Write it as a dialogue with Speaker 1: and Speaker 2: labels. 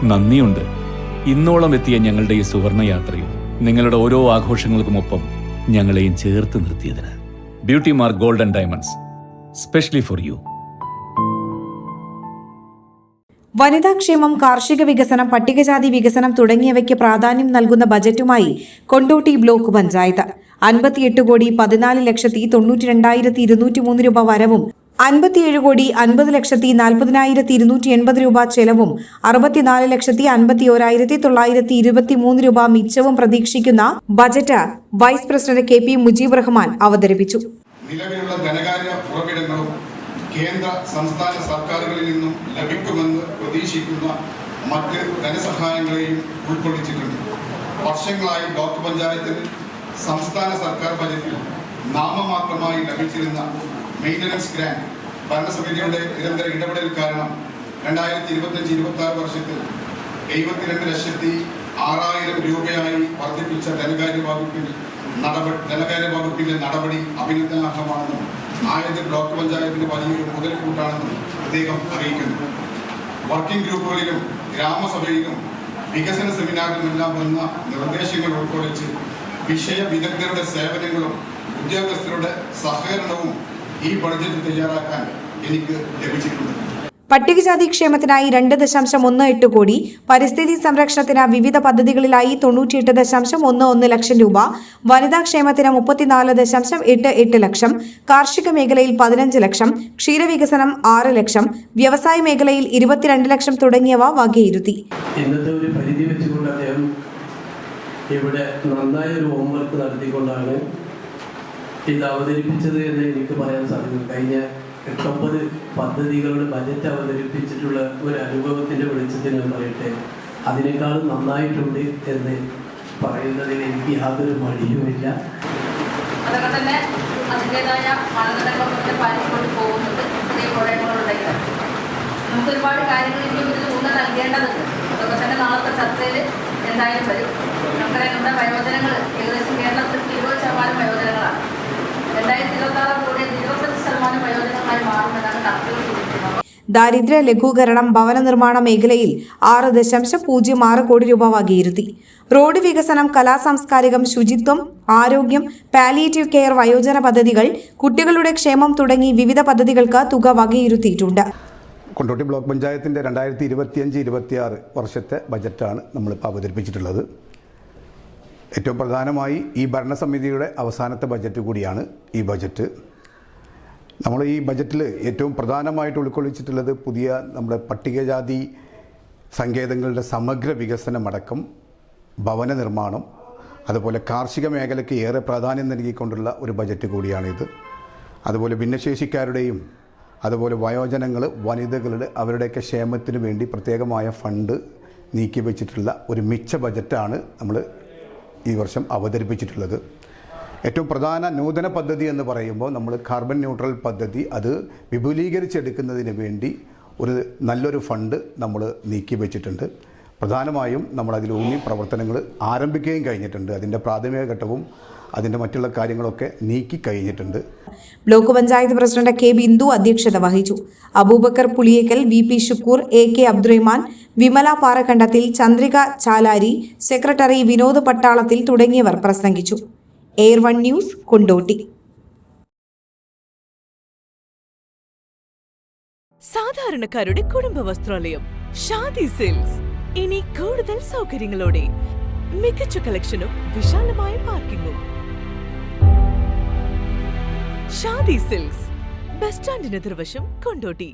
Speaker 1: നന്ദിയുണ്ട്. ഇന്നോളം എത്തിയ ഞങ്ങളുടെ ഈ സുവർണയാത്രയിൽ നിങ്ങളുടെ ഓരോ ആഘോഷങ്ങൾക്കുമൊപ്പം ഞങ്ങളെയും ചേർത്ത് നിർത്തിയതിന്. Beauty Mark Gold and Diamonds, specially for you.
Speaker 2: വനിതാക്ഷേമം, കാർഷിക വികസനം, പട്ടികജാതി വികസനം തുടങ്ങിയവയ്ക്ക് പ്രാധാന്യം നൽകുന്ന ബജറ്റുമായി കൊണ്ടോട്ടി ബ്ലോക്ക് പഞ്ചായത്ത് 58,92,92,203 രൂപ വരവും 57,50,40,280 രൂപ ചെലവും 64,51,923 രൂപ മിച്ചവും പ്രതീക്ഷിക്കുന്ന budget vice president KP Mujeeb Rahman അവതരിപ്പിച്ചു.
Speaker 3: നിലവിലുള്ള ധനകാര്യ ഉറവിടങ്ങളും കേന്ദ്ര സംസ്ഥാന സർക്കാരുകളിൽ നിന്നും ലഭിക്കുമെന്ന് പ്രതീക്ഷിക്കുന്ന മറ്റ് ധനസഹായങ്ങളെയും ഉൾക്കൊള്ളിച്ചിട്ടുണ്ട്. വർഷങ്ങളായി ബ്ലോക്ക് പഞ്ചായത്തിന് സംസ്ഥാന സർക്കാർ ബജറ്റിൽ നാമമാത്രമായി ലഭിച്ചിരുന്ന മെയിൻ്റനൻസ് ഗ്രാന്റ് ഭരണസമിതിയുടെ നിരന്തര ഇടപെടൽ കാരണം 2025-26 വർഷത്തിൽ 72,06,000 രൂപയായി വർദ്ധിപ്പിച്ച ധനകാര്യ വകുപ്പിന്റെ നടപടി അഭിനന്ദനാർഹമാണെന്നും ആയത് ബ്ലോക്ക് പഞ്ചായത്തിന് വലിയൊരു മുതൽക്കൂട്ടാണെന്നും അദ്ദേഹം അറിയിക്കുന്നു. വർക്കിംഗ് ഗ്രൂപ്പുകളിലും ഗ്രാമസഭയിലും വികസന സെമിനാറിലുമെല്ലാം വന്ന നിർദ്ദേശങ്ങൾ ഉൾക്കൊള്ളിച്ച് വിഷയ വിദഗ്ധരുടെ സേവനങ്ങളും ഉദ്യോഗസ്ഥരുടെ സഹകരണവും ഈ ബഡ്ജറ്റ് തയ്യാറാക്കാൻ എനിക്ക് ലഭിച്ചിട്ടുണ്ട്.
Speaker 2: പട്ടികജാതി ക്ഷേമത്തിനായി 2.18 കോടി, പരിസ്ഥിതി സംരക്ഷണത്തിന് വിവിധ പദ്ധതികളിലായി 98.11 ലക്ഷം രൂപ, വനിതാ ക്ഷേമത്തിന് 34.88 ലക്ഷം, കാർഷിക മേഖലയിൽ 15 ലക്ഷം, ക്ഷീരവികസനം 6 ലക്ഷം, വ്യവസായ മേഖലയിൽ 22 ലക്ഷം തുടങ്ങിയവ വകയിരുത്തി.
Speaker 4: ഇന്നത്തെ ഒരു പരിധി വെച്ചുകൊണ്ട് അദ്ദേഹം ഇവിടെ നന്നായ ഒരു ഹോംവർക്ക് നടത്തിക്കൊണ്ടാണ് ഇത് അവതരിപ്പിച്ചത് എന്ന് എനിക്ക് പറയാൻ സാധിക്കും. കഴിഞ്ഞ 8-9 പദ്ധതികളുടെ ബജറ്റ് അവതരിപ്പിച്ചിട്ടുള്ള ഒരു അനുഭവത്തിൻ്റെ വെളിച്ചത്തിൽ ഞാൻ പറയട്ടെ, അതിനേക്കാളും നന്നായിട്ടുണ്ട് എന്ന് പറയുന്നതിൽ എനിക്ക് യാതൊരു മടിയുമില്ല.
Speaker 5: അതൊക്കെ തന്നെ അതിൻ്റെതായ മാനദണ്ഡങ്ങളൊക്കെ പാലിച്ചുകൊണ്ട് പോകുന്നുണ്ട്. നമുക്ക് ഒരുപാട് കാര്യങ്ങൾ ഇനി ഇതിൽ ഊന്നൽ നൽകേണ്ടതുണ്ട്. അതൊക്കെ തന്നെ നാളത്തെ ചർച്ചയിൽ എന്തായാലും വരും. നമുക്കറിയാം, നമ്മുടെ വയോജനങ്ങൾ ഏകദേശം കേരളത്തിൽ 20% വയോജനങ്ങളാണ്. 2026 കൂടി 25% വയോജനങ്ങളായി മാറുമെന്നാണ് കണക്കുകൾ സൂചിപ്പിക്കുന്നത്.
Speaker 2: ദാരിദ്ര്യ ലഘൂകരണം, ഭവന നിർമ്മാണ മേഖലയിൽ 6.06 കോടി രൂപ വകയിരുത്തി. റോഡ് വികസനം, കലാസാംസ്കാരികം, ശുചിത്വം, ആരോഗ്യം, പാലിയേറ്റീവ് കെയർ, വയോജന പദ്ധതികൾ, കുട്ടികളുടെ ക്ഷേമം തുടങ്ങി വിവിധ പദ്ധതികൾക്ക് തുക വകയിരുത്തിയിട്ടുണ്ട്.
Speaker 6: കൊണ്ടോട്ടി ബ്ലോക്ക് പഞ്ചായത്തിൻ്റെ 2025-26 വർഷത്തെ ബജറ്റാണ് നമ്മളിപ്പോൾ അവതരിപ്പിച്ചിട്ടുള്ളത്. ഏറ്റവും പ്രധാനമായി ഈ ഭരണസമിതിയുടെ അവസാനത്തെ ബജറ്റ് കൂടിയാണ് ഈ ബജറ്റ്. നമ്മൾ ഈ ബജറ്റിൽ ഏറ്റവും പ്രധാനമായിട്ട് ഉൾക്കൊള്ളിച്ചിട്ടുള്ളത് പുതിയ നമ്മുടെ പട്ടികജാതി സങ്കേതങ്ങളുടെ സമഗ്ര വികസനമടക്കം ഭവന നിർമ്മാണം, അതുപോലെ കാർഷിക മേഖലയ്ക്ക് ഏറെ പ്രാധാന്യം നൽകിക്കൊണ്ടുള്ള ഒരു ബജറ്റ് കൂടിയാണിത്. അതുപോലെ ഭിന്നശേഷിക്കാരുടെയും അതുപോലെ വയോജനങ്ങൾ, വനിതകളുടെ അവരുടെയൊക്കെ ക്ഷേമത്തിന് വേണ്ടി പ്രത്യേകമായ ഫണ്ട് നീക്കി വെച്ചിട്ടുള്ള ഒരു മിച്ച ബജറ്റാണ് നമ്മൾ ഈ വർഷം അവതരിപ്പിച്ചിട്ടുള്ളത്. ഏറ്റവും പ്രധാന നൂതന പദ്ധതി എന്ന് പറയുമ്പോൾ നമ്മൾ കാർബൺ ന്യൂട്രൽ പദ്ധതി അത് വിപുലീകരിച്ചെടുക്കുന്നതിന് വേണ്ടി ഒരു നല്ലൊരു ഫണ്ട് നമ്മൾ നീക്കി വെച്ചിട്ടുണ്ട്. പ്രധാനമായും നമ്മളതിൽ ഊന്നി പ്രവർത്തനങ്ങൾ ആരംഭിക്കുകയും കഴിഞ്ഞിട്ടുണ്ട്. അതിൻ്റെ പ്രാഥമിക ഘട്ടവും അതിൻ്റെ മറ്റുള്ള കാര്യങ്ങളൊക്കെ നീക്കി കഴിഞ്ഞിട്ടുണ്ട്.
Speaker 2: Block panchayat president K Bindu അധ്യക്ഷത വഹിച്ചു. Abubakar Puliyekkal, VP Shukkur, AK Abdurahman, Vimala Parakkandathil, Chandrika ചാലാരി, secretary Vinod പട്ടാളത്തിൽ തുടങ്ങിയവർ പ്രസംഗിച്ചു. Air 1 news, Kondotty.
Speaker 7: സാധാരണക്കാരുടെ കുടുംബ വസ്ത്രാലയം ഷാദി സിൽക്സ് ഇനി കൂടുതൽ സൗകര്യങ്ങളോടെ മികച്ച കളക്ഷനും വിശാലമായ പാർക്കിംഗും. ഷാദി സിൽക്സ്, ബസ് സ്റ്റാൻഡിന് എതിർവശം, കൊണ്ടോട്ടി.